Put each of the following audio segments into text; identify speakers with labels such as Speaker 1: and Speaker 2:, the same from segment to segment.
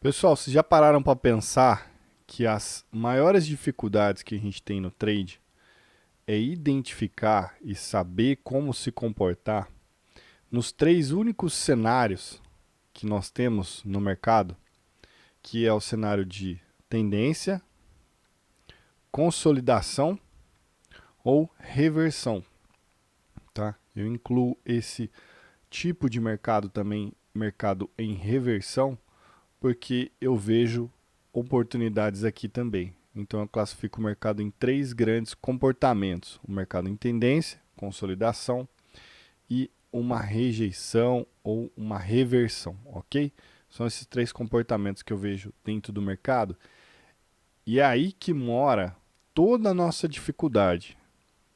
Speaker 1: Pessoal, vocês já pararam para pensar que as maiores dificuldades que a gente tem no trade é identificar e saber como se comportar nos três únicos cenários que nós temos no mercado, que é o cenário de tendência, consolidação ou reversão, tá? Eu incluo esse tipo de mercado também, mercado em reversão, porque eu vejo oportunidades aqui também. Então eu classifico o mercado em três grandes comportamentos: o mercado em tendência, consolidação e uma rejeição ou uma reversão, ok? São esses três comportamentos que eu vejo dentro do mercado. E é aí que mora toda a nossa dificuldade,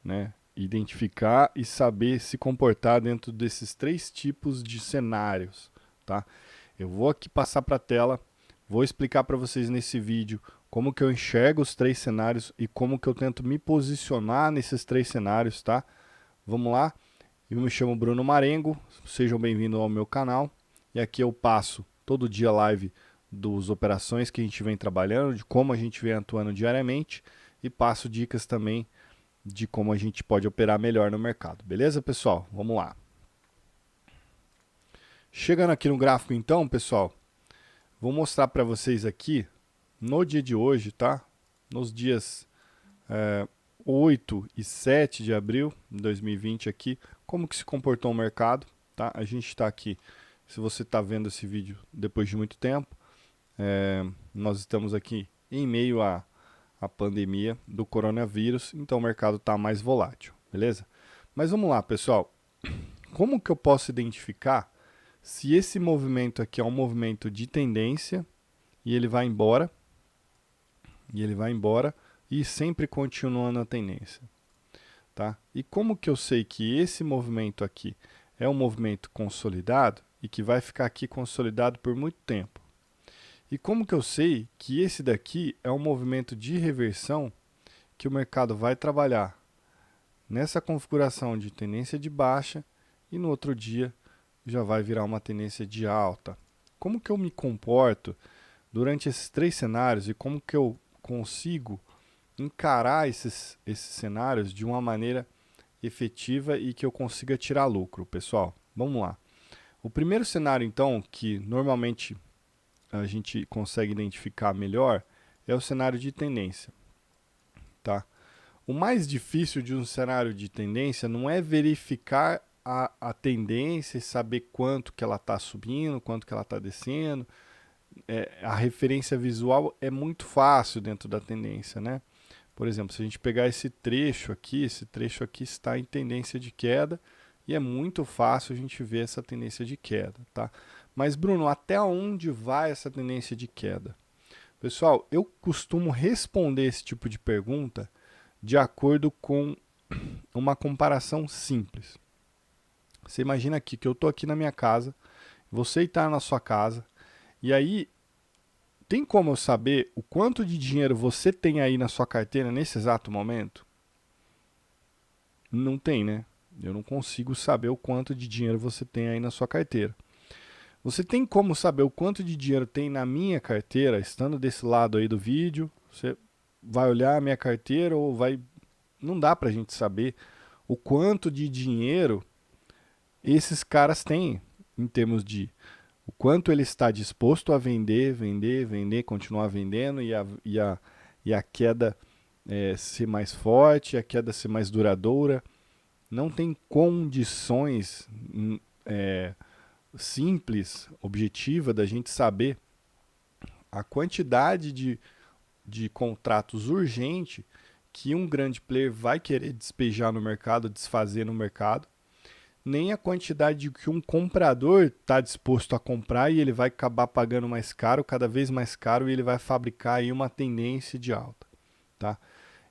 Speaker 1: né? Identificar e saber se comportar dentro desses três tipos de cenários, tá? Eu vou aqui passar para a tela, vou explicar para vocês nesse vídeo como que eu enxergo os três cenários e como que eu tento me posicionar nesses três cenários, tá? Vamos lá? Eu me chamo Bruno Marengo, sejam bem-vindos ao meu canal. E aqui eu passo todo dia live das operações que a gente vem trabalhando, de como a gente vem atuando diariamente e passo dicas também de como a gente pode operar melhor no mercado. Beleza, pessoal? Vamos lá. Chegando aqui no gráfico então, pessoal, vou mostrar para vocês aqui, no dia de hoje, tá? Nos dias 8 e 7 de abril de 2020 aqui, como que se comportou o mercado, tá? A gente está aqui, se você está vendo esse vídeo depois de muito tempo, nós estamos aqui em meio à pandemia do coronavírus, então o mercado está mais volátil, beleza? Mas vamos lá, pessoal. Como que eu posso identificar se esse movimento aqui é um movimento de tendência e ele vai embora, e sempre continuando a tendência, tá? E como que eu sei que esse movimento aqui é um movimento consolidado e que vai ficar aqui consolidado por muito tempo? E como que eu sei que esse daqui é um movimento de reversão que o mercado vai trabalhar nessa configuração de tendência de baixa e no outro dia já vai virar uma tendência de alta? Como que eu me comporto durante esses três cenários e como que eu consigo encarar esses cenários de uma maneira efetiva e que eu consiga tirar lucro, pessoal? Vamos lá. O primeiro cenário, então, que normalmente a gente consegue identificar melhor é o cenário de tendência, tá? O mais difícil de um cenário de tendência não é verificar a tendência e saber quanto que ela está subindo, quanto que ela está descendo. A referência visual é muito fácil dentro da tendência, né? Por exemplo, se a gente pegar esse trecho aqui está em tendência de queda e é muito fácil a gente ver essa tendência de queda, tá? Mas Bruno, até onde vai essa tendência de queda? Pessoal, eu costumo responder esse tipo de pergunta de acordo com uma comparação simples. Você imagina aqui que eu estou aqui na minha casa, você está na sua casa, e aí tem como eu saber o quanto de dinheiro você tem aí na sua carteira nesse exato momento? Não tem, né? Eu não consigo saber o quanto de dinheiro você tem aí na sua carteira. Você tem como saber o quanto de dinheiro tem na minha carteira, estando desse lado aí do vídeo? Você vai olhar a minha carteira ou vai. Não dá pra gente saber o quanto de dinheiro esses caras têm em termos de o quanto ele está disposto a vender, vender, vender, continuar vendendo e a queda ser mais forte, a queda ser mais duradoura. Não tem condições é, simples, objetiva da gente saber a quantidade de contratos urgentes que um grande player vai querer despejar no mercado, desfazer no mercado, nem a quantidade que um comprador está disposto a comprar e ele vai acabar pagando mais caro, cada vez mais caro, e ele vai fabricar aí uma tendência de alta, tá?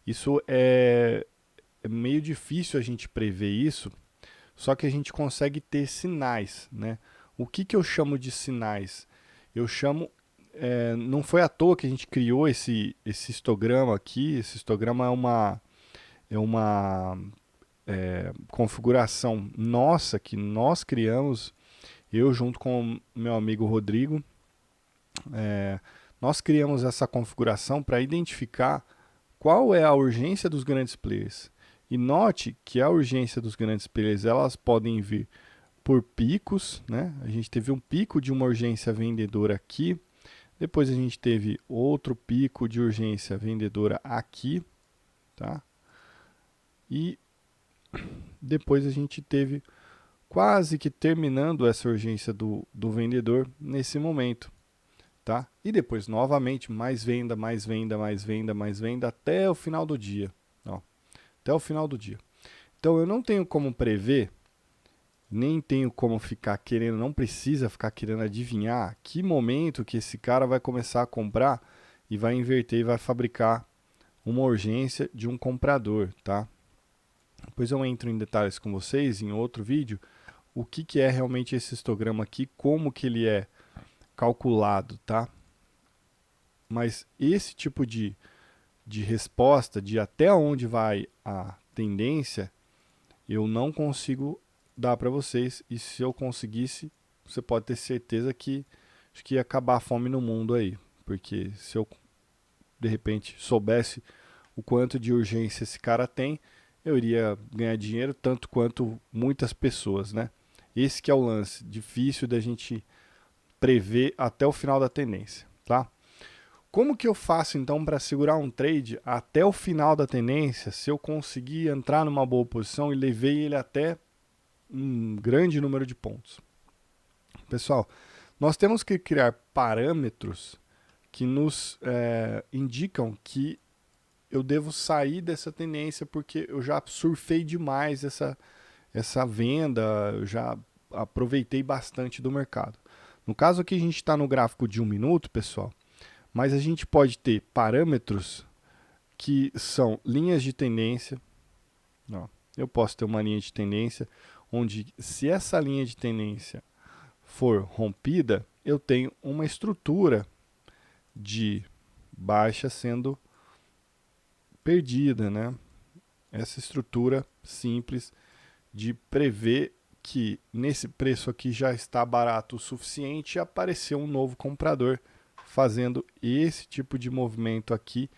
Speaker 1: Isso é meio difícil a gente prever isso, só que a gente consegue ter sinais, né? O que, que eu chamo de sinais? Eu chamo. Não foi à toa que a gente criou esse histograma aqui. Esse histograma é uma configuração nossa que nós criamos, eu junto com o meu amigo Rodrigo. nós criamos essa configuração para identificar qual é a urgência dos grandes players. E note que a urgência dos grandes players, elas podem vir por picos, né? A gente teve um pico de uma urgência vendedora aqui, depois a gente teve outro pico de urgência vendedora aqui, tá? E depois a gente teve quase que terminando essa urgência do vendedor nesse momento, tá? E depois novamente mais venda, mais venda, mais venda, mais venda até o final do dia, ó, até o final do dia. Então eu não tenho como prever, nem tenho como ficar querendo, não precisa ficar querendo adivinhar que momento que esse cara vai começar a comprar e vai inverter e vai fabricar uma urgência de um comprador, tá? Depois eu entro em detalhes com vocês em outro vídeo, o que é realmente esse histograma aqui, como que ele é calculado, tá? Mas esse tipo de resposta, de até onde vai a tendência, eu não consigo dar para vocês, e se eu conseguisse, você pode ter certeza que acho que ia acabar a fome no mundo aí, porque se eu de repente soubesse o quanto de urgência esse cara tem, eu iria ganhar dinheiro tanto quanto muitas pessoas, né? Esse que é o lance, difícil da gente prever até o final da tendência, tá? Como que eu faço então para segurar um trade até o final da tendência, se eu conseguir entrar numa boa posição e levei ele até um grande número de pontos? Pessoal, nós temos que criar parâmetros que nos indicam que eu devo sair dessa tendência porque eu já surfei demais essa venda, eu já aproveitei bastante do mercado. No caso aqui a gente está no gráfico de 1 minuto, pessoal, mas a gente pode ter parâmetros que são linhas de tendência. Ó, eu posso ter uma linha de tendência onde, se essa linha de tendência for rompida, eu tenho uma estrutura de baixa sendo perdida, né? Essa estrutura simples de prever que nesse preço aqui já está barato o suficiente e apareceu um novo comprador fazendo esse tipo de movimento aqui,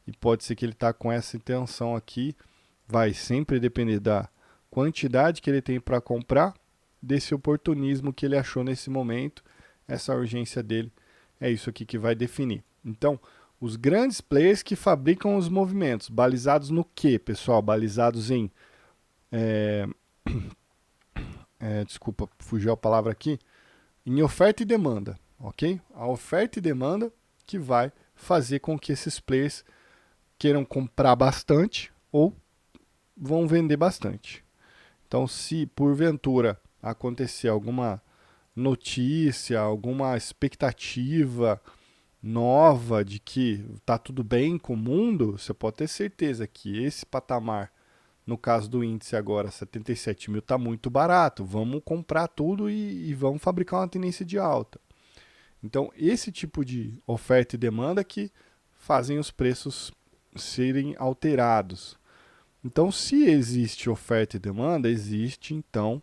Speaker 1: e pode ser que ele está com essa intenção aqui, vai sempre depender da quantidade que ele tem para comprar, desse oportunismo que ele achou nesse momento, essa urgência dele, é isso aqui que vai definir. Então, os grandes players que fabricam os movimentos, balizados no quê, pessoal? Balizados em, desculpa, fugiu a palavra aqui, em oferta e demanda, ok? A oferta e demanda que vai fazer com que esses players queiram comprar bastante ou vão vender bastante. Então, se porventura acontecer alguma notícia, alguma expectativa nova de que está tudo bem com o mundo, você pode ter certeza que esse patamar, no caso do índice agora, 77 mil, está muito barato. Vamos comprar tudo e vamos fabricar uma tendência de alta. Então, esse tipo de oferta e demanda que fazem os preços serem alterados. Então, se existe oferta e demanda, existe então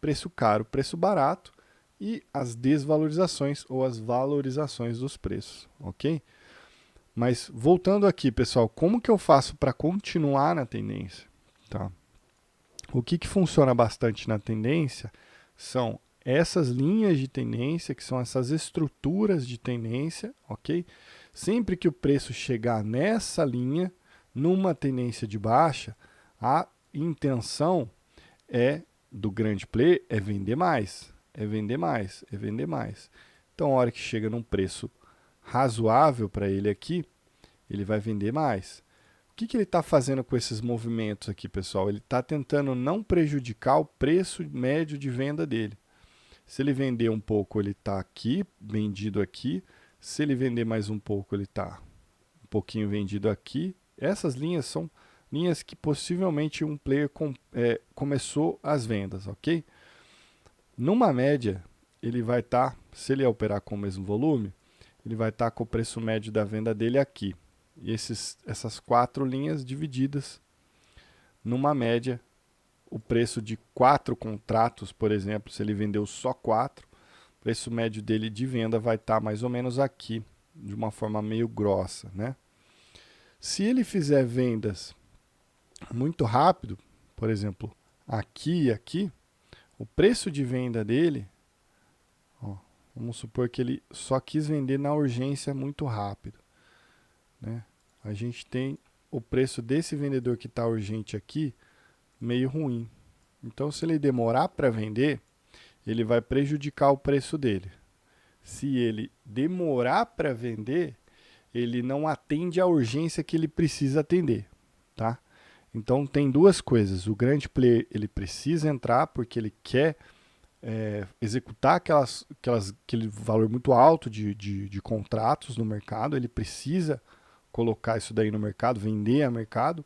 Speaker 1: preço caro, preço barato e as desvalorizações ou as valorizações dos preços, ok? Mas voltando aqui, pessoal, como que eu faço para continuar na tendência? Tá? O que funciona bastante na tendência são essas linhas de tendência, que são essas estruturas de tendência, ok? Sempre que o preço chegar nessa linha, numa tendência de baixa, a intenção do grande player é vender mais, é vender mais, é vender mais. Então, a hora que chega num preço razoável para ele aqui, ele vai vender mais. O que ele está fazendo com esses movimentos aqui, pessoal? Ele está tentando não prejudicar o preço médio de venda dele. Se ele vender um pouco, ele está aqui, vendido aqui. Se ele vender mais um pouco, ele está um pouquinho vendido aqui. Essas linhas são linhas que possivelmente um player começou as vendas, ok? Numa média, ele vai estar, se ele operar com o mesmo volume, ele vai estar com o preço médio da venda dele aqui. E essas 4 linhas divididas numa média, o preço de 4 contratos, por exemplo, se ele vendeu só 4, preço médio dele de venda vai estar mais ou menos aqui, de uma forma meio grossa, né? Se ele fizer vendas muito rápido, por exemplo, aqui e aqui, o preço de venda dele, ó, vamos supor que ele só quis vender na urgência muito rápido, né? A gente tem o preço desse vendedor que está urgente aqui meio ruim. Então, se ele demorar para vender, ele vai prejudicar o preço dele. Se ele demorar para vender, ele não atende a urgência que ele precisa atender, tá? Então tem duas coisas. O grande player ele precisa entrar porque ele quer executar aquele valor muito alto de contratos no mercado. Ele precisa colocar isso daí no mercado, vender a mercado.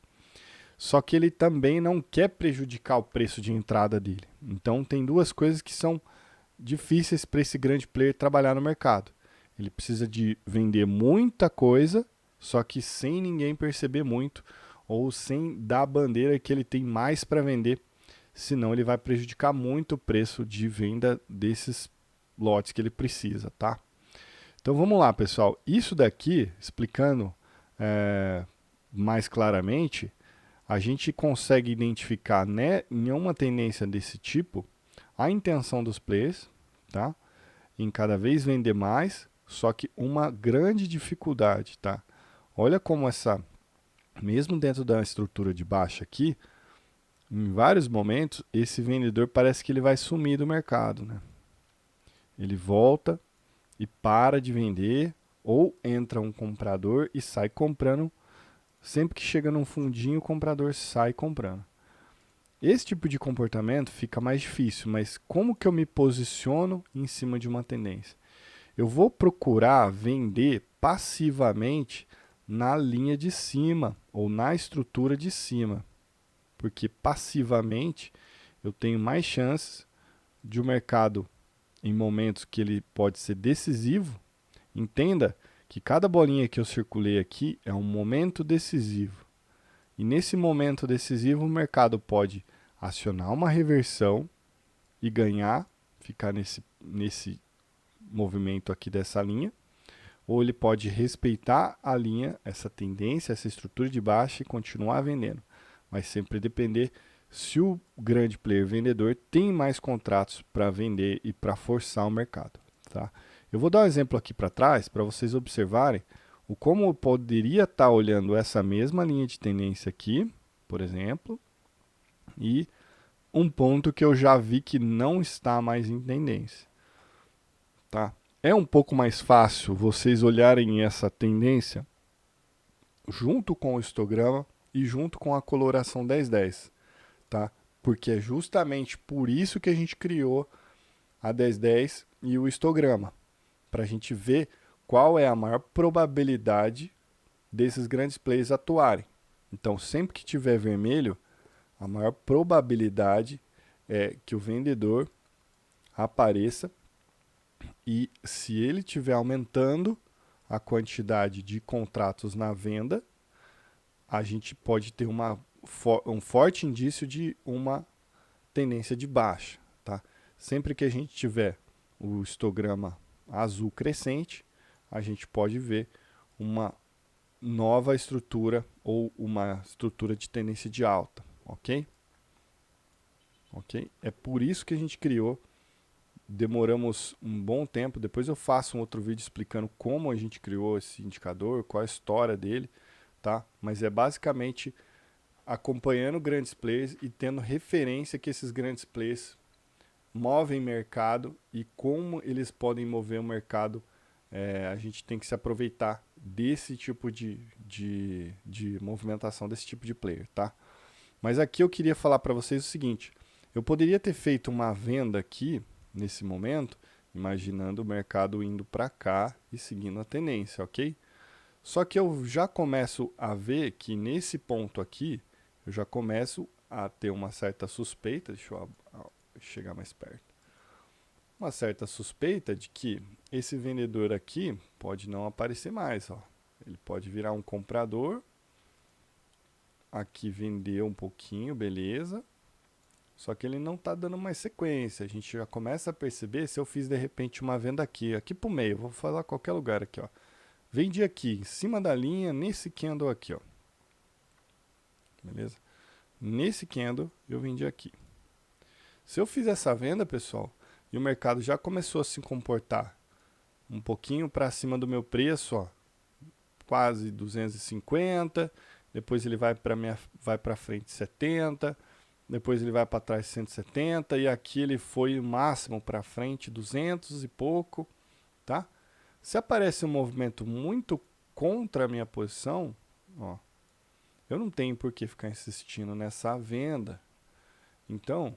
Speaker 1: Só que ele também não quer prejudicar o preço de entrada dele. Então tem duas coisas que são difíceis para esse grande player trabalhar no mercado. Ele precisa de vender muita coisa, só que sem ninguém perceber muito, ou sem dar a bandeira que ele tem mais para vender, senão ele vai prejudicar muito o preço de venda desses lotes que ele precisa, tá? Então vamos lá, pessoal. Isso daqui, explicando mais claramente, a gente consegue identificar, né, em uma tendência desse tipo a intenção dos players, tá? Em cada vez vender mais, só que uma grande dificuldade, tá? Olha como mesmo dentro da estrutura de baixa aqui, em vários momentos, esse vendedor parece que ele vai sumir do mercado, né? Ele volta e para de vender, ou entra um comprador e sai comprando. Sempre que chega num fundinho, o comprador sai comprando. Esse tipo de comportamento fica mais difícil, mas como que eu me posiciono em cima de uma tendência? Eu vou procurar vender passivamente na linha de cima ou na estrutura de cima, porque passivamente eu tenho mais chances de o mercado, em momentos que ele pode ser decisivo, entenda que cada bolinha que eu circulei aqui é um momento decisivo. E nesse momento decisivo, o mercado pode acionar uma reversão e ganhar, ficar nesse movimento aqui dessa linha, ou ele pode respeitar a linha, essa tendência, essa estrutura de baixa e continuar vendendo. Vai sempre depender se o grande player vendedor tem mais contratos para vender e para forçar o mercado, tá? Eu vou dar um exemplo aqui para trás para vocês observarem o como eu poderia estar olhando essa mesma linha de tendência aqui, por exemplo, e um ponto que eu já vi que não está mais em tendência, tá? É um pouco mais fácil vocês olharem essa tendência junto com o histograma e junto com a coloração 1010, tá? Porque é justamente por isso que a gente criou a 1010 e o histograma, para a gente ver qual é a maior probabilidade desses grandes players atuarem. Então, sempre que tiver vermelho, a maior probabilidade é que o vendedor apareça, e se ele estiver aumentando a quantidade de contratos na venda, a gente pode ter um forte indício de uma tendência de baixa, tá? Sempre que a gente tiver o histograma azul crescente, a gente pode ver uma nova estrutura ou uma estrutura de tendência de alta, ok? Ok? É por isso que a gente criou. Demoramos um bom tempo. Depois eu faço um outro vídeo explicando como a gente criou esse indicador, qual a história dele, tá? Mas é basicamente acompanhando grandes players e tendo referência que esses grandes players movem mercado e como eles podem mover o mercado. A gente tem que se aproveitar desse tipo de movimentação, desse tipo de player, tá? Mas aqui eu queria falar para vocês o seguinte: eu poderia ter feito uma venda aqui nesse momento, imaginando o mercado indo para cá e seguindo a tendência, ok? Só que eu já começo a ver que nesse ponto aqui, eu já começo a ter uma certa suspeita, deixa eu chegar mais perto, uma certa suspeita de que esse vendedor aqui pode não aparecer mais, ó. Ele pode virar um comprador, aqui vendeu um pouquinho, beleza, Só que ele não está dando mais sequência. A gente já começa a perceber se eu fiz de repente uma venda aqui para o meio. Vou falar qualquer lugar aqui, ó. Vendi aqui, em cima da linha, nesse candle aqui, ó. Beleza? Nesse candle eu vendi aqui. Se eu fizer essa venda, pessoal, e o mercado já começou a se comportar um pouquinho para cima do meu preço, ó, quase 250, depois ele vai para frente 70, depois ele vai para trás 170 e aqui ele foi o máximo para frente 200 e pouco, tá? Se aparece um movimento muito contra a minha posição, ó, eu não tenho por que ficar insistindo nessa venda. Então,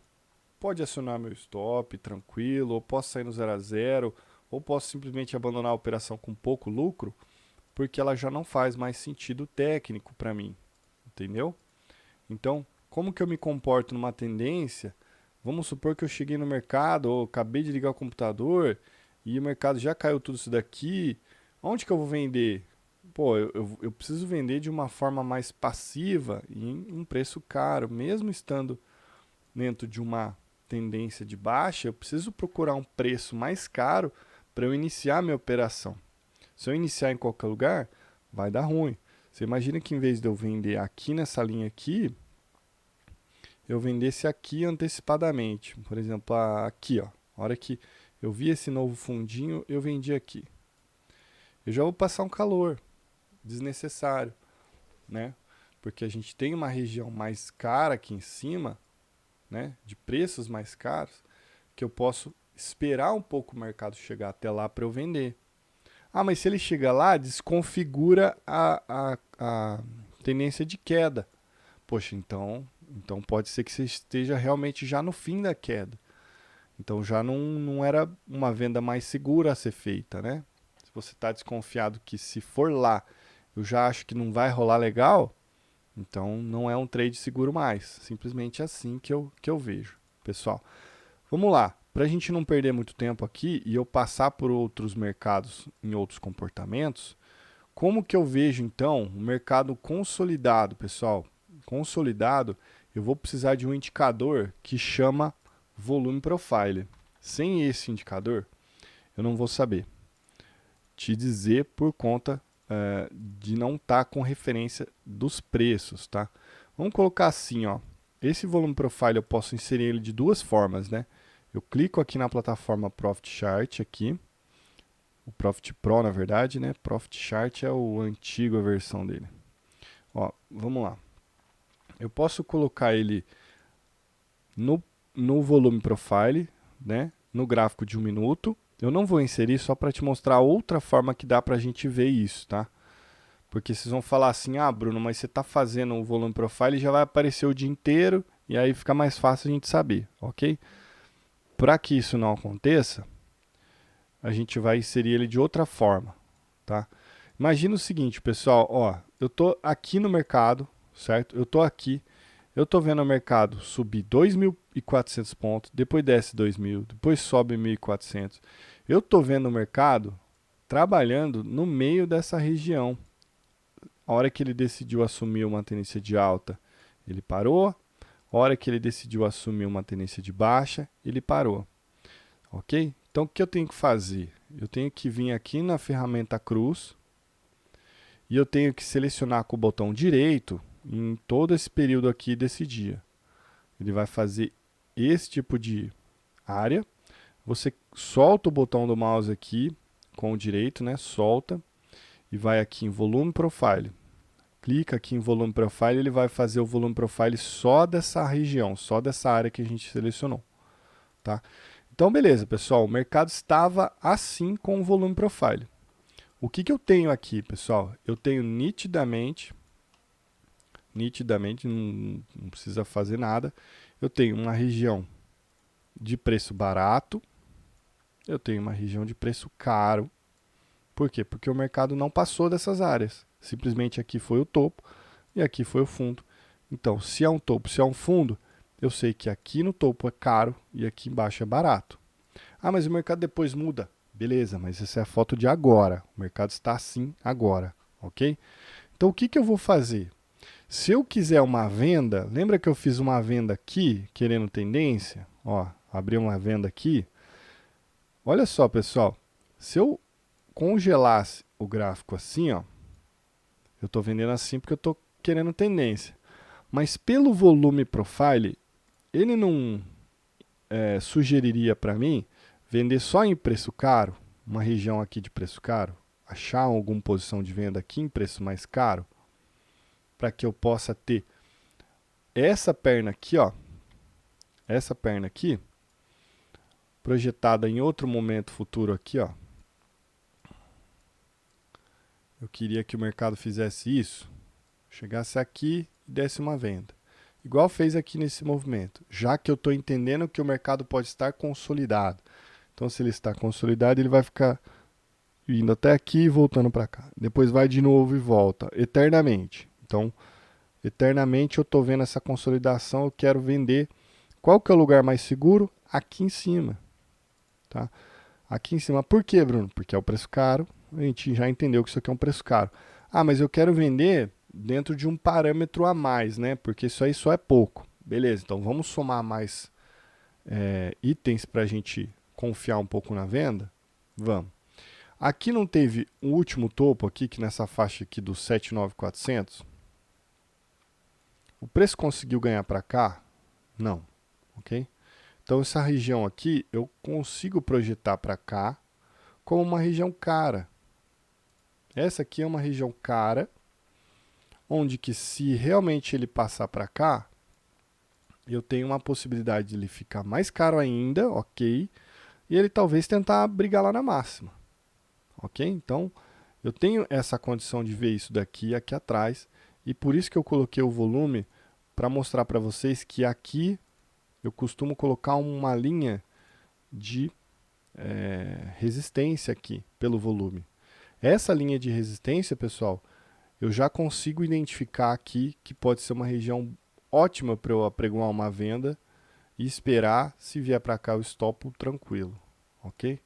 Speaker 1: pode acionar meu stop tranquilo, ou posso sair no 0 a 0, ou posso simplesmente abandonar a operação com pouco lucro, porque ela já não faz mais sentido técnico para mim, entendeu? Então, como que eu me comporto numa tendência? Vamos supor que eu cheguei no mercado, ou acabei de ligar o computador, e o mercado já caiu tudo isso daqui, onde que eu vou vender? Pô, eu preciso vender de uma forma mais passiva e em um preço caro, mesmo estando dentro de uma tendência de baixa, eu preciso procurar um preço mais caro para eu iniciar minha operação. Se eu iniciar em qualquer lugar, vai dar ruim. Você imagina que em vez de eu vender aqui nessa linha aqui, eu vendesse aqui antecipadamente. Por exemplo, aqui, ó. A hora que eu vi esse novo fundinho, eu vendi aqui. Eu já vou passar um calor desnecessário, né? Porque a gente tem uma região mais cara aqui em cima, né? De preços mais caros, que eu posso esperar um pouco o mercado chegar até lá para eu vender. Ah, mas se ele chega lá, desconfigura a tendência de queda. Poxa, então pode ser que você esteja realmente já no fim da queda. Então já não era uma venda mais segura a ser feita, né? Se você está desconfiado que se for lá, eu já acho que não vai rolar legal, então não é um trade seguro mais. Simplesmente assim que eu vejo. Pessoal, vamos lá. Para a gente não perder muito tempo aqui e eu passar por outros mercados em outros comportamentos, como que eu vejo então o mercado consolidado, pessoal? Consolidado, eu vou precisar de um indicador que chama volume profile. Sem esse indicador, eu não vou saber te dizer por conta de não estar com referência dos preços, tá? Vamos colocar assim, ó. Esse volume profile eu posso inserir ele de duas formas, né? Eu clico aqui na plataforma Profit Chart aqui, o Profit Pro na verdade, né? Profit Chart é o antigo a versão dele. Ó, vamos lá. Eu posso colocar ele no volume profile, né? No gráfico de 1 minuto. Eu não vou inserir só para te mostrar outra forma que dá para a gente ver isso, tá? Porque vocês vão falar assim, ah, Bruno, mas você está fazendo o volume profile e já vai aparecer o dia inteiro e aí fica mais fácil a gente saber, ok? Para que isso não aconteça, a gente vai inserir ele de outra forma, tá? Imagina o seguinte, pessoal, ó, eu tô aqui no mercado, certo? Eu tô aqui, eu tô vendo o mercado subir 2.400 pontos, depois desce 2.000, depois sobe 1.400. Eu tô vendo o mercado trabalhando no meio dessa região. A hora que ele decidiu assumir uma tendência de alta, ele parou. A hora que ele decidiu assumir uma tendência de baixa, ele parou. Ok? Então, o que eu tenho que fazer? Eu tenho que vir aqui na ferramenta Cruz e eu tenho que selecionar com o botão direito em todo esse período aqui desse dia. Ele vai fazer esse tipo de área. Você solta o botão do mouse aqui com o direito, né? Solta e vai aqui em Volume Profile. Clica aqui em Volume Profile, ele vai fazer o Volume Profile só dessa região, só dessa área que a gente selecionou, tá? Então, beleza, pessoal, o mercado estava assim com o Volume Profile. O que eu tenho aqui, pessoal? Eu tenho nitidamente, não precisa fazer nada, eu tenho uma região de preço barato, eu tenho uma região de preço caro. Por quê? Porque o mercado não passou dessas áreas. Simplesmente aqui foi o topo e aqui foi o fundo. Então, se é um topo, se é um fundo, eu sei que aqui no topo é caro e aqui embaixo é barato. Ah, mas o mercado depois muda. Beleza, mas essa é a foto de agora. O mercado está assim agora, ok? Então, o que eu vou fazer? Se eu quiser uma venda, lembra que eu fiz uma venda aqui, querendo tendência? Ó, abri uma venda aqui. Olha só, pessoal. Se eu congelasse o gráfico assim, ó, eu estou vendendo assim porque eu estou querendo tendência. Mas pelo volume profile, ele não sugeriria para mim vender só em preço caro, uma região aqui de preço caro, achar alguma posição de venda aqui em preço mais caro, para que eu possa ter essa perna aqui, ó, essa perna aqui, projetada em outro momento futuro aqui, ó. Eu queria que o mercado fizesse isso, chegasse aqui e desse uma venda. Igual fez aqui nesse movimento, já que eu estou entendendo que o mercado pode estar consolidado. Então, se ele está consolidado, ele vai ficar indo até aqui e voltando para cá. Depois vai de novo e volta, eternamente. Então, eternamente eu estou vendo essa consolidação, eu quero vender. Qual que é o lugar mais seguro? Aqui em cima. Tá? Aqui em cima. Por quê, Bruno? Porque é o preço caro. A gente já entendeu que isso aqui é um preço caro. Ah, mas eu quero vender dentro de um parâmetro a mais, né? Porque isso aí só é pouco. Beleza, então vamos somar mais itens para a gente confiar um pouco na venda? Vamos. Aqui não teve um último topo aqui, que nessa faixa aqui do 79400? O preço conseguiu ganhar para cá? Não, ok? Então essa região aqui eu consigo projetar para cá como uma região cara. Essa aqui é uma região cara, onde que se realmente ele passar para cá, eu tenho uma possibilidade de ele ficar mais caro ainda, ok? E ele talvez tentar brigar lá na máxima, ok? Então eu tenho essa condição de ver isso daqui aqui atrás, e por isso que eu coloquei o volume para mostrar para vocês que aqui eu costumo colocar uma linha de resistência aqui pelo volume. Essa linha de resistência, pessoal, eu já consigo identificar aqui que pode ser uma região ótima para eu apregoar uma venda e esperar, se vier para cá eu estopo tranquilo, ok?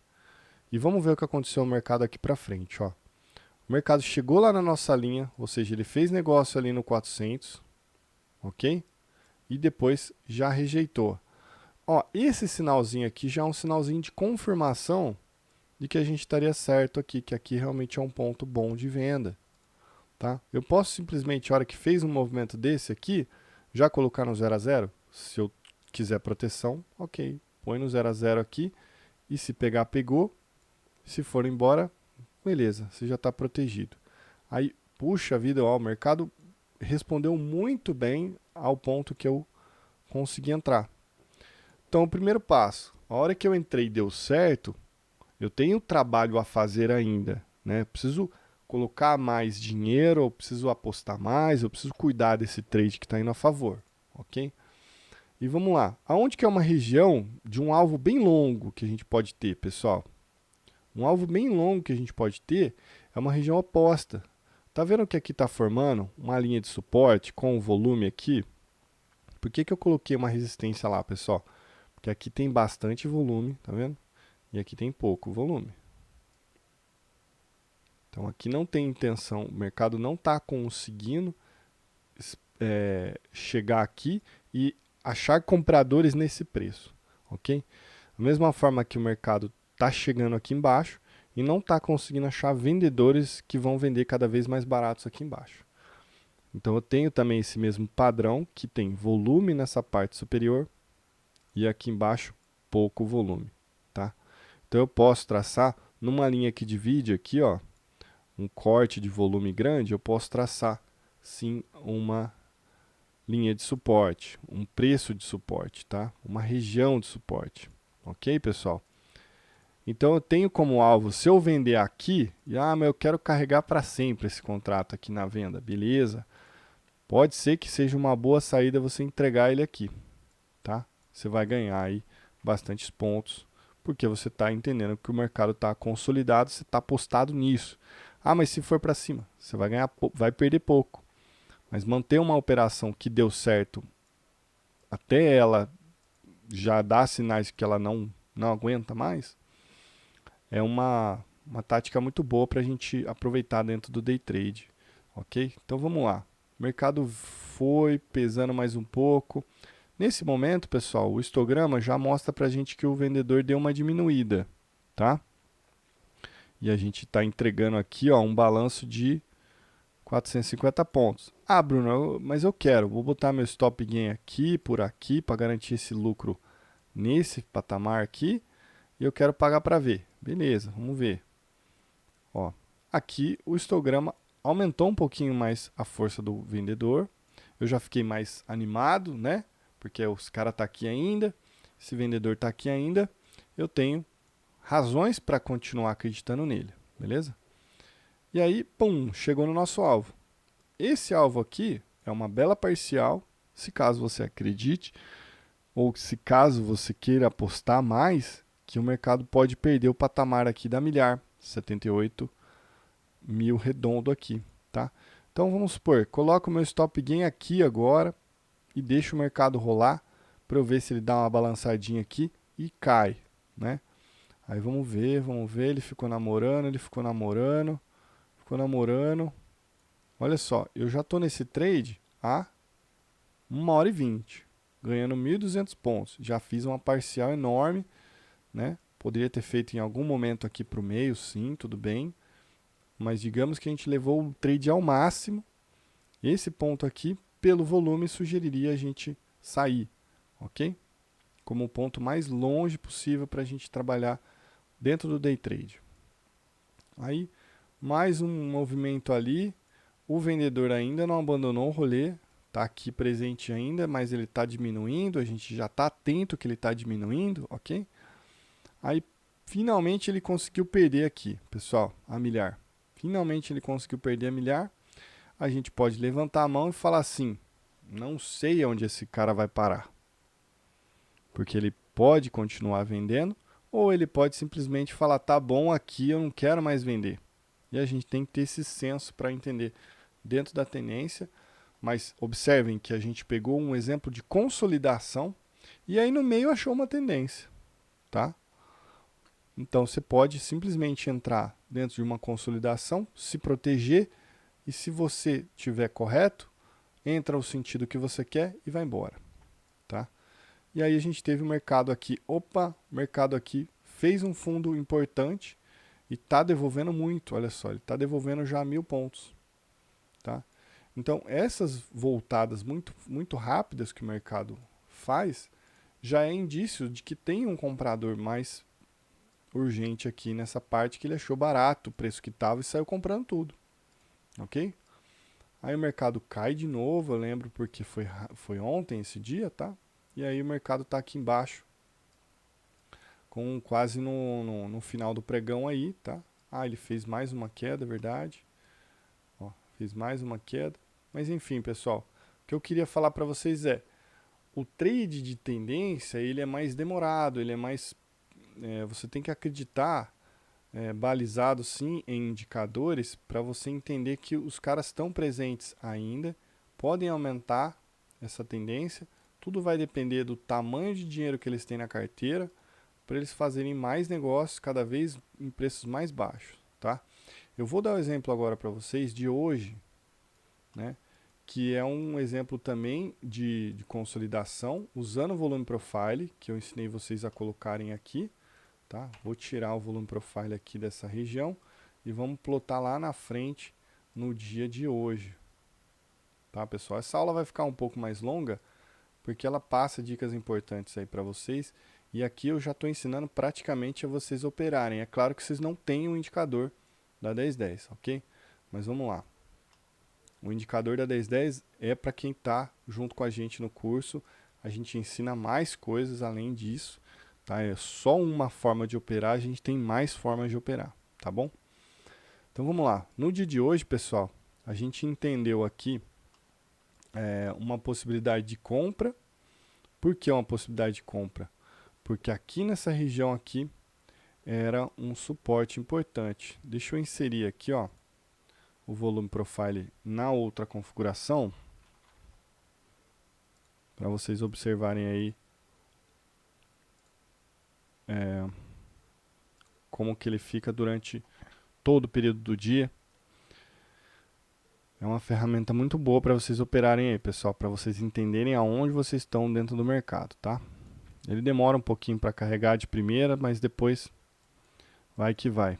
Speaker 1: E vamos ver o que aconteceu no mercado aqui para frente, ó. O mercado chegou lá na nossa linha, ou seja, ele fez negócio ali no 400, ok? E depois já rejeitou. Ó, esse sinalzinho aqui já é um sinalzinho de confirmação de que a gente estaria certo aqui, que aqui realmente é um ponto bom de venda. Tá? Eu posso simplesmente, a hora que fez um movimento desse aqui, já colocar no 0 a 0? Se eu quiser proteção, ok. Põe no 0 a 0 aqui e se pegar, pegou. Se for embora, beleza, você já está protegido. Aí, puxa vida, ó, o mercado respondeu muito bem ao ponto que eu consegui entrar. Então, o primeiro passo, a hora que eu entrei e deu certo, eu tenho trabalho a fazer ainda, né? Preciso colocar mais dinheiro, eu preciso apostar mais, eu preciso cuidar desse trade que está indo a favor, ok? E vamos lá. Aonde que é uma região de um alvo bem longo que a gente pode ter, pessoal? Um alvo bem longo que a gente pode ter é uma região oposta. Tá vendo que aqui está formando uma linha de suporte com o volume aqui? Por que que eu coloquei uma resistência lá, pessoal? Porque aqui tem bastante volume, tá vendo? E aqui tem pouco volume. Então aqui não tem intenção, o mercado não está conseguindo chegar aqui e achar compradores nesse preço, ok? Da mesma forma que o mercado está chegando aqui embaixo e não está conseguindo achar vendedores que vão vender cada vez mais baratos aqui embaixo. Então eu tenho também esse mesmo padrão que tem volume nessa parte superior e aqui embaixo pouco volume, tá? Então eu posso traçar numa linha que divide aqui, ó, um corte de volume grande, eu posso traçar sim uma linha de suporte, um preço de suporte, tá? Uma região de suporte, ok, pessoal? Então eu tenho como alvo, se eu vender aqui, mas eu quero carregar para sempre esse contrato aqui na venda, beleza? Pode ser que seja uma boa saída você entregar ele aqui, tá? Você vai ganhar aí bastantes pontos, porque você está entendendo que o mercado está consolidado, você está apostado nisso. Ah, mas se for para cima, você vai ganhar, vai perder pouco. Mas manter uma operação que deu certo até ela já dar sinais que ela não aguenta mais, é uma tática muito boa para a gente aproveitar dentro do day trade, ok? Então vamos lá. mercado foi pesando mais um pouco. Nesse momento, pessoal, o histograma já mostra para a gente que o vendedor deu uma diminuída, tá? E a gente está entregando aqui, ó, um balanço de 450 pontos. Ah, Bruno, mas eu quero. Vou botar meu stop gain aqui, por aqui, para garantir esse lucro nesse patamar aqui. E eu quero pagar para ver. Beleza, vamos ver. Ó, aqui o histograma aumentou um pouquinho mais a força do vendedor. Eu já fiquei mais animado, né? Porque os cara tá aqui ainda, esse vendedor tá aqui ainda. Eu tenho razões para continuar acreditando nele, beleza? E aí, pum, chegou no nosso alvo. Esse alvo aqui é uma bela parcial, se caso você acredite, ou se caso você queira apostar mais, que o mercado pode perder o patamar aqui da milhar, 78 mil redondo aqui, tá? Então vamos supor, coloco o meu stop gain aqui agora e deixo o mercado rolar para eu ver se ele dá uma balançadinha aqui e cai, né? Aí vamos ver, ele ficou namorando, ficou namorando. Olha só, eu já estou nesse trade há 1h20, ganhando 1.200 pontos. Já fiz uma parcial enorme, né? Poderia ter feito em algum momento aqui para o meio, sim, tudo bem. Mas digamos que a gente levou o trade ao máximo. Esse ponto aqui, pelo volume, sugeriria a gente sair, ok? Como o ponto mais longe possível para a gente trabalhar dentro do day trade. Aí, mais um movimento ali. O vendedor ainda não abandonou o rolê, está aqui presente ainda, mas ele está diminuindo. A gente já está atento que ele está diminuindo, ok? Aí, finalmente ele conseguiu perder aqui, pessoal, a milhar. Finalmente ele conseguiu perder a milhar. A gente pode levantar a mão e falar assim: não sei onde esse cara vai parar. Porque ele pode continuar vendendo, ou ele pode simplesmente falar: tá bom, aqui eu não quero mais vender. E a gente tem que ter esse senso para entender dentro da tendência. Mas observem que a gente pegou um exemplo de consolidação e aí no meio achou uma tendência, tá? Então você pode simplesmente entrar dentro de uma consolidação, se proteger e se você tiver correto, entra o sentido que você quer e vai embora, tá? E aí a gente teve o mercado aqui, opa, o mercado aqui fez um fundo importante e está devolvendo muito, olha só, ele está devolvendo já 1.000 pontos, tá? Então essas voltadas muito rápidas que o mercado faz já é indício de que tem um comprador mais urgente aqui nessa parte que ele achou barato o preço que estava e saiu comprando tudo, ok? Aí o mercado cai de novo, eu lembro porque foi ontem esse dia, tá? E aí o mercado está aqui embaixo, com quase no final do pregão aí, tá? Ah, ele fez mais uma queda, é verdade. Ó, fez mais uma queda. Mas enfim, pessoal, o que eu queria falar para vocês é, o trade de tendência, ele é mais demorado, ele é mais... você tem que acreditar, balizado sim em indicadores, para você entender que os caras estão presentes ainda, podem aumentar essa tendência, tudo vai depender do tamanho de dinheiro que eles têm na carteira, para eles fazerem mais negócios cada vez em preços mais baixos, tá? Eu vou dar um exemplo agora para vocês de hoje, né? Que é um exemplo também de consolidação usando o volume profile que eu ensinei vocês a colocarem aqui, tá? Vou tirar o volume profile aqui dessa região e vamos plotar lá na frente no dia de hoje, tá, pessoal? Essa aula vai ficar um pouco mais longa porque ela passa dicas importantes aí para vocês. E aqui eu já estou ensinando praticamente a vocês operarem. É claro que vocês não têm o indicador da 1010, ok? Mas vamos lá. O indicador da 1010 é para quem está junto com a gente no curso. A gente ensina mais coisas além disso, tá? É só uma forma de operar, a gente tem mais formas de operar, tá bom? Então vamos lá. No dia de hoje, pessoal, a gente entendeu aqui uma possibilidade de compra. Por que uma possibilidade de compra? Porque aqui nessa região aqui era um suporte importante. Deixa eu inserir aqui, ó, o volume profile na outra configuração para vocês observarem aí como que ele fica durante todo o período do dia. É uma ferramenta muito boa para vocês operarem aí, pessoal, para vocês entenderem aonde vocês estão dentro do mercado, tá? Ele demora um pouquinho para carregar de primeira, mas depois vai que vai.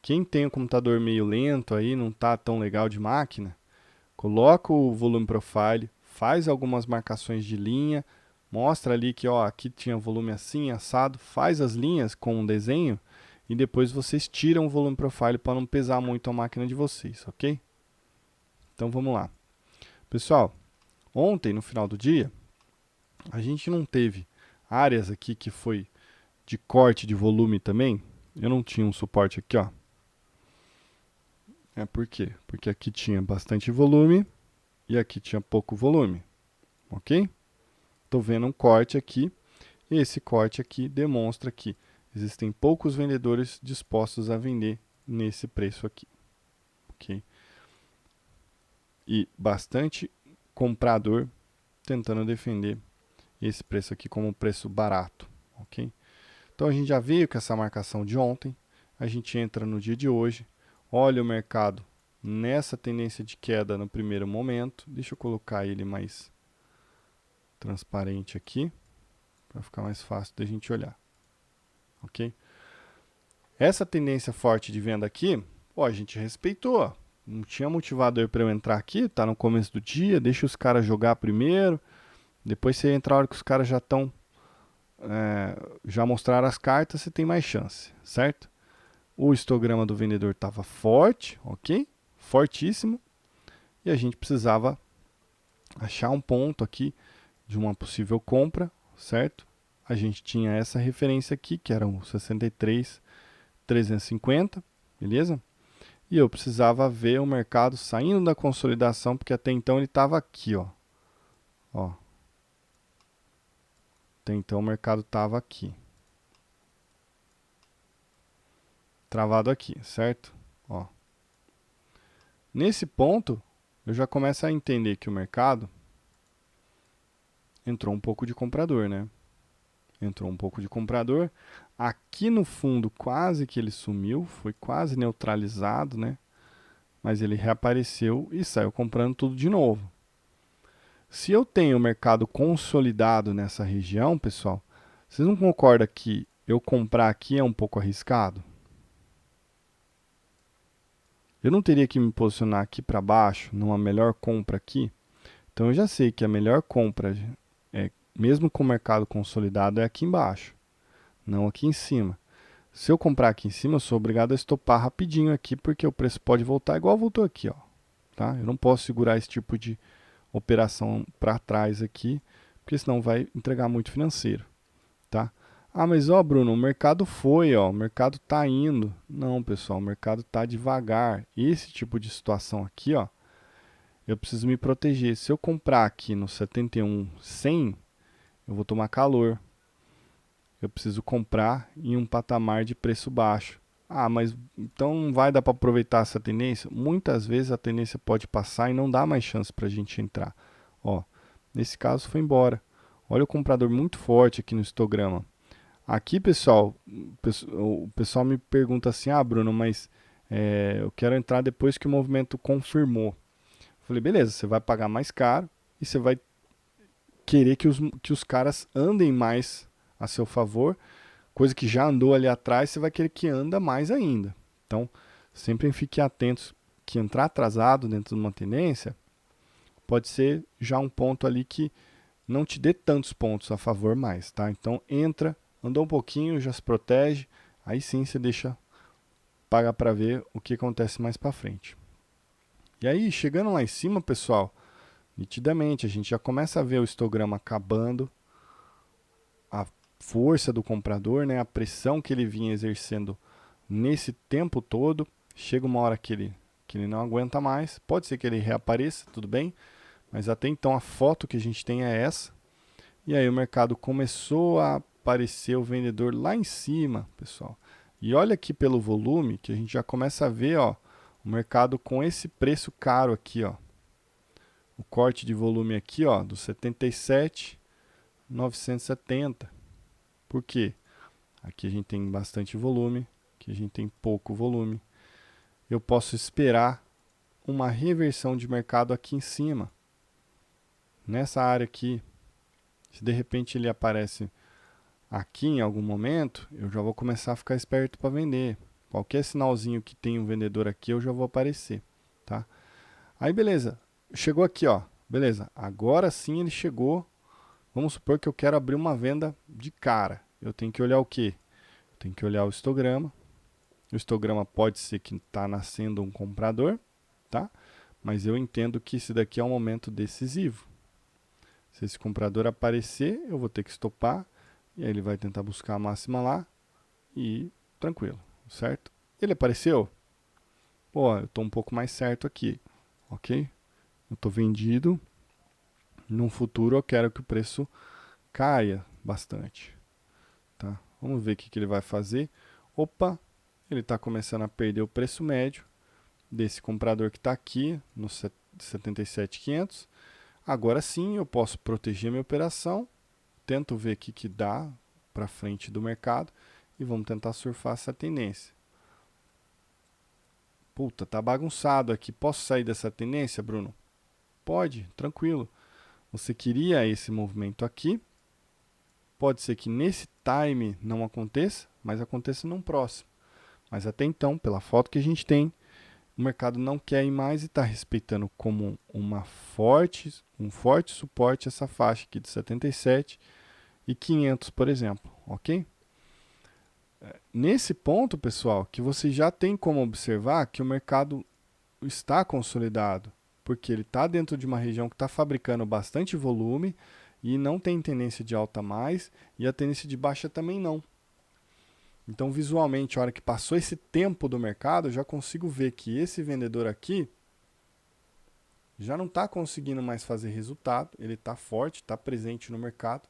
Speaker 1: Quem tem um computador meio lento aí, não tá tão legal de máquina, coloca o volume profile, faz algumas marcações de linha, mostra ali que ó, aqui tinha volume assim, assado, faz as linhas com um desenho e depois vocês tiram o volume profile para não pesar muito a máquina de vocês, ok? Então vamos lá. Pessoal, ontem no final do dia, a gente não teve áreas aqui que foi de corte de volume também. Eu não tinha um suporte aqui, ó. Por quê? Porque aqui tinha bastante volume e aqui tinha pouco volume, ok? Estou vendo um corte aqui. E esse corte aqui demonstra que existem poucos vendedores dispostos a vender nesse preço aqui, ok? E bastante comprador tentando defender esse preço aqui como um preço barato, ok? Então a gente já veio com essa marcação de ontem, a gente entra no dia de hoje, olha o mercado nessa tendência de queda no primeiro momento. Deixa eu colocar ele mais transparente aqui, para ficar mais fácil da gente olhar, ok? Essa tendência forte de venda aqui, ó, a gente respeitou, ó. Não tinha motivador para eu entrar aqui, tá no começo do dia, deixa os caras jogar primeiro, depois você entra a hora que os caras já estão, já mostraram as cartas, você tem mais chance, certo? O histograma do vendedor estava forte, ok? Fortíssimo, e a gente precisava achar um ponto aqui de uma possível compra, certo? A gente tinha essa referência aqui, que era o 63,350, beleza? E eu precisava ver o mercado saindo da consolidação, porque até então ele estava aqui, ó. Até então o mercado estava aqui. Travado aqui, certo? Ó. Nesse ponto, eu já começo a entender que o mercado entrou um pouco de comprador, né? Entrou um pouco de comprador. Aqui no fundo, quase que ele sumiu, foi quase neutralizado, né? Mas ele reapareceu e saiu comprando tudo de novo. Se eu tenho o mercado consolidado nessa região, pessoal, vocês não concordam que eu comprar aqui é um pouco arriscado? Eu não teria que me posicionar aqui para baixo, numa melhor compra aqui? Então eu já sei que a melhor compra, mesmo com o mercado consolidado, é aqui embaixo, não aqui em cima. Se eu comprar aqui em cima, eu sou obrigado a estopar rapidinho aqui, porque o preço pode voltar igual voltou aqui, ó. Tá? Eu não posso segurar esse tipo de operação para trás aqui, porque senão vai entregar muito financeiro, tá? Ah, mas ó, Bruno, o mercado foi, ó, o mercado tá indo. Não, pessoal, o mercado tá devagar. Esse tipo de situação aqui, ó, eu preciso me proteger. Se eu comprar aqui no 71,100, eu vou tomar calor. Eu preciso comprar em um patamar de preço baixo. Ah, mas então não vai dar para aproveitar essa tendência? Muitas vezes a tendência pode passar e não dá mais chance para a gente entrar. Ó, nesse caso foi embora. Olha o comprador muito forte aqui no histograma. Aqui, pessoal, o pessoal me pergunta assim, ah, Bruno, mas eu quero entrar depois que o movimento confirmou. Eu falei, beleza, você vai pagar mais caro e você vai querer que os caras andem mais a seu favor, coisa que já andou ali atrás, você vai querer que anda mais ainda. Então, sempre fiquem atentos que entrar atrasado dentro de uma tendência pode ser já um ponto ali que não te dê tantos pontos a favor mais, tá? Então, entra, andou um pouquinho, já se protege, aí sim você deixa pagar para ver o que acontece mais para frente. E aí, chegando lá em cima, pessoal, nitidamente a gente já começa a ver o histograma acabando, a força do comprador, né, a pressão que ele vinha exercendo nesse tempo todo. Chega uma hora que ele não aguenta mais, pode ser que ele reapareça, tudo bem, mas até então a foto que a gente tem é essa. E aí o mercado começou a aparecer o vendedor lá em cima, pessoal. E olha aqui pelo volume que a gente já começa a ver, ó, o mercado com esse preço caro aqui, ó. O corte de volume aqui, ó, do 77,970. Por quê? Aqui a gente tem bastante volume, aqui a gente tem pouco volume. Eu posso esperar uma reversão de mercado aqui em cima, nessa área aqui. Se de repente ele aparece aqui em algum momento, eu já vou começar a ficar esperto para vender. Qualquer sinalzinho que tem um vendedor aqui, eu já vou aparecer, tá? Aí beleza, chegou aqui, ó, beleza, agora sim ele chegou. Vamos supor que eu quero abrir uma venda de cara. Eu tenho que olhar o quê? Eu tenho que olhar o histograma. O histograma pode ser que está nascendo um comprador, tá? Mas eu entendo que esse daqui é um momento decisivo. Se esse comprador aparecer, eu vou ter que estopar. E aí ele vai tentar buscar a máxima lá. E tranquilo, certo? Ele apareceu? Pô, eu estou um pouco mais certo aqui, ok? Eu estou vendido. No futuro eu quero que o preço caia bastante, tá? Vamos ver o que ele vai fazer. Opa, ele está começando a perder o preço médio desse comprador que está aqui no 77.500. Agora sim eu posso proteger minha operação, tento ver o que dá para frente do mercado e vamos tentar surfar essa tendência. Puta, tá bagunçado aqui. Posso sair dessa tendência, Bruno? Pode, tranquilo. Você queria esse movimento aqui. Pode ser que nesse time não aconteça, mas aconteça num próximo. Mas até então, pela foto que a gente tem, o mercado não quer ir mais e está respeitando como um forte suporte essa faixa aqui de 77.500, por exemplo, ok? Nesse ponto, pessoal, que você já tem como observar que o mercado está consolidado, porque ele está dentro de uma região que está fabricando bastante volume e não tem tendência de alta mais e a tendência de baixa também não. Então, visualmente, a hora que passou esse tempo do mercado, eu já consigo ver que esse vendedor aqui já não está conseguindo mais fazer resultado. Ele está forte, está presente no mercado,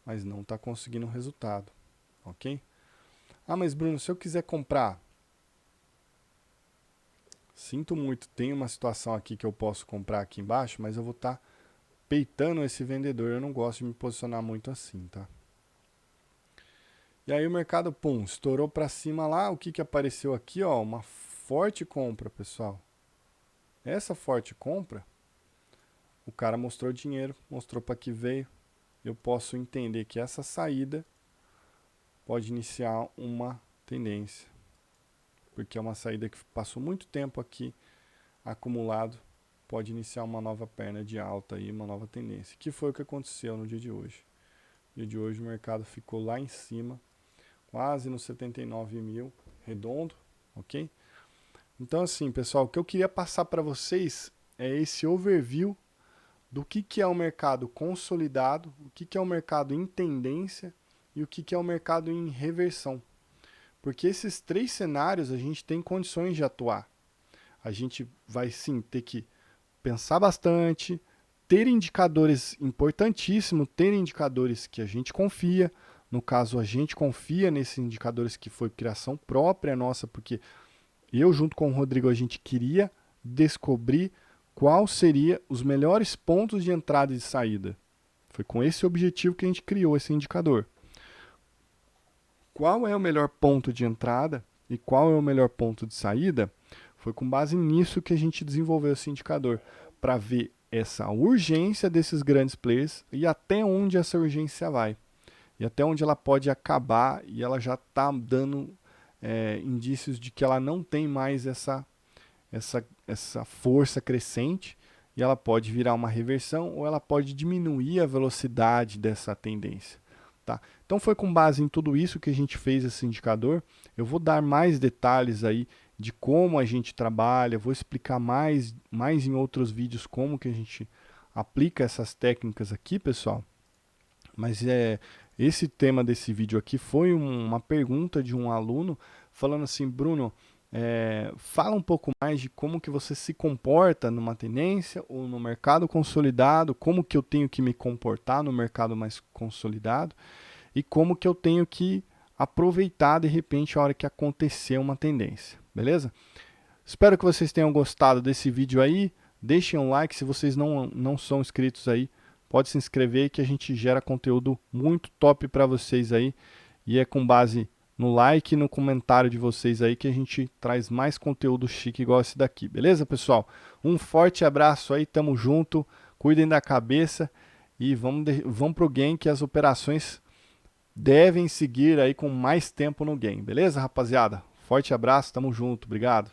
Speaker 1: mas não está conseguindo resultado, ok? Ah, mas Bruno, se eu quiser comprar, sinto muito, tem uma situação aqui que eu posso comprar aqui embaixo, mas eu vou estar peitando esse vendedor. Eu não gosto de me posicionar muito assim, tá? E aí o mercado, pum, estourou para cima lá. O que apareceu aqui, ó? Uma forte compra, pessoal. Essa forte compra, o cara mostrou dinheiro, mostrou para que veio. Eu posso entender que essa saída pode iniciar uma tendência. Porque é uma saída que passou muito tempo aqui acumulado. Pode iniciar uma nova perna de alta aí, uma nova tendência. Que foi o que aconteceu no dia de hoje. No dia de hoje o mercado ficou lá em cima, quase no 79 mil, redondo, ok? Então assim, pessoal, o que eu queria passar para vocês é esse overview do que é o mercado consolidado, o que é o mercado em tendência e o que é o mercado em reversão. Porque esses três cenários a gente tem condições de atuar. A gente vai sim ter que pensar bastante, ter indicadores importantíssimos, ter indicadores que a gente confia. No caso, a gente confia nesses indicadores que foi criação própria nossa, porque eu junto com o Rodrigo a gente queria descobrir qual seria os melhores pontos de entrada e de saída. Foi com esse objetivo que a gente criou esse indicador. Qual é o melhor ponto de entrada e qual é o melhor ponto de saída? Foi com base nisso que a gente desenvolveu esse indicador, para ver essa urgência desses grandes players e até onde essa urgência vai. E até onde ela pode acabar e ela já está dando indícios de que ela não tem mais essa força crescente e ela pode virar uma reversão ou ela pode diminuir a velocidade dessa tendência. Tá? Então foi com base em tudo isso que a gente fez esse indicador. Eu vou dar mais detalhes aí de como a gente trabalha, vou explicar mais em outros vídeos como que a gente aplica essas técnicas aqui, pessoal. Mas esse tema desse vídeo aqui foi uma pergunta de um aluno falando assim, Bruno, fala um pouco mais de como que você se comporta numa tendência ou no mercado consolidado, como que eu tenho que me comportar no mercado mais consolidado e como que eu tenho que aproveitar de repente a hora que acontecer uma tendência, beleza? Espero que vocês tenham gostado desse vídeo aí, deixem um like, se vocês não são inscritos aí, pode se inscrever que a gente gera conteúdo muito top para vocês aí e é com base no like e no comentário de vocês aí que a gente traz mais conteúdo chique igual esse daqui, beleza, pessoal? Um forte abraço aí, tamo junto, cuidem da cabeça e vamos pro game que as operações devem seguir aí com mais tempo no game, beleza, rapaziada? Forte abraço, tamo junto, obrigado.